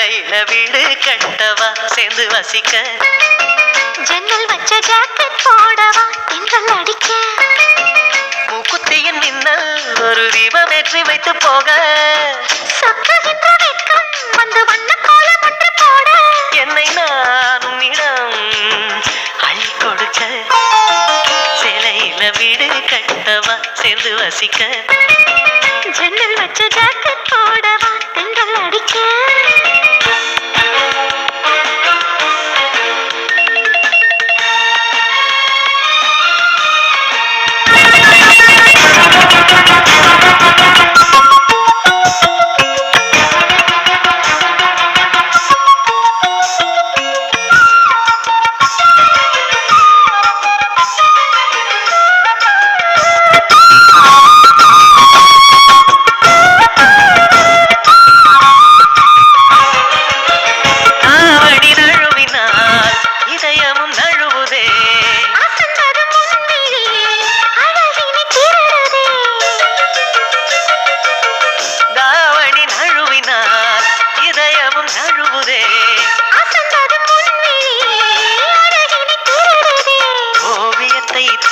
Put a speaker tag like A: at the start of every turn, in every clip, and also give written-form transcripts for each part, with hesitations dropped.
A: சிலையில வீடு கட்டவா சேர்ந்து வசிக்க
B: ஜன்னல் வச்ச ஜாக்கெட் போடவா தென்றல் அடிக்க
A: மூக்குத்தியின் மின்னல் ஒரு தீபம் ஏற்றி வைத்து போக
B: சொக்குகின்ற வெட்கம் வந்து வண்ண கோலம் ஒன்று போட
A: என்னை நான் உன்னிடம் அள்ளி கொடுக்க சிலையில வீடு கட்டவா சேர்ந்து வசிக்க
B: ஜன்னல் வச்ச ஜாக்கெட் போடவா தென்றல் அடிக்க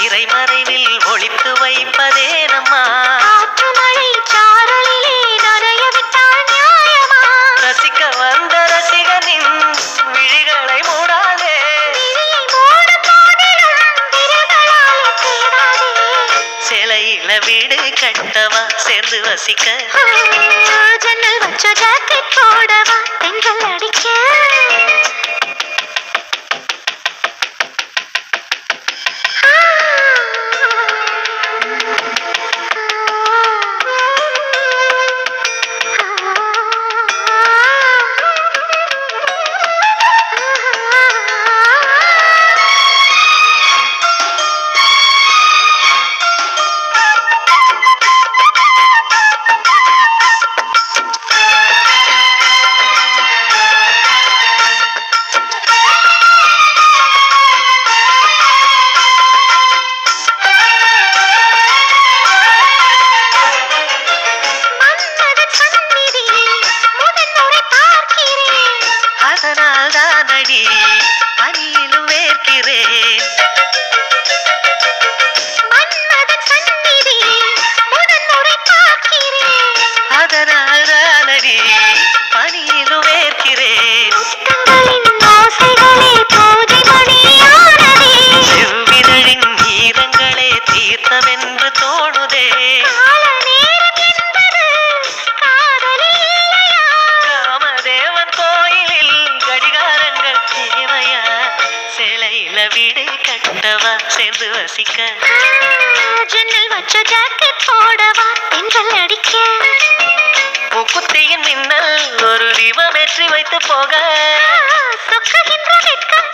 A: திரைமறைவில் ஒளித்து வைப்பதே நம்மா
B: மழை சாரலிலே நனைய விட்டால் நியாயமா
A: ரசிக்க வந்த ரசிகனின் விழிகளை மூடாதே சிலையில வீடு கட்டவா சேர்ந்து வசிக்க
B: ஜன்னல் வச்ச ஜாக்கெட் போடவா தென்றல் அடிக்க
A: அதனால்தானடி பனியிலும் வேர்க்கிறேன் அதனால்தானடி பனியிலும் வேர்க்கிறேன் செவ்விதழின் ஈரங்களே தீர்த்தமென்று தோணுதே ராமதேவன் கோயிலில் கடிகாரங்கள் தேவையா சிலையில வீடு கட்டவா சேர்ந்து வசிக்க
B: ஜன்னல் வச்ச ஜாக்கெட் போடவா தென்றல் அடிக்க
A: மூக்குத்தியின் மின்னல் ஒரு தீபம் ஏற்றி வைத்து போக
B: சொக்குகின்ற வெட்கம்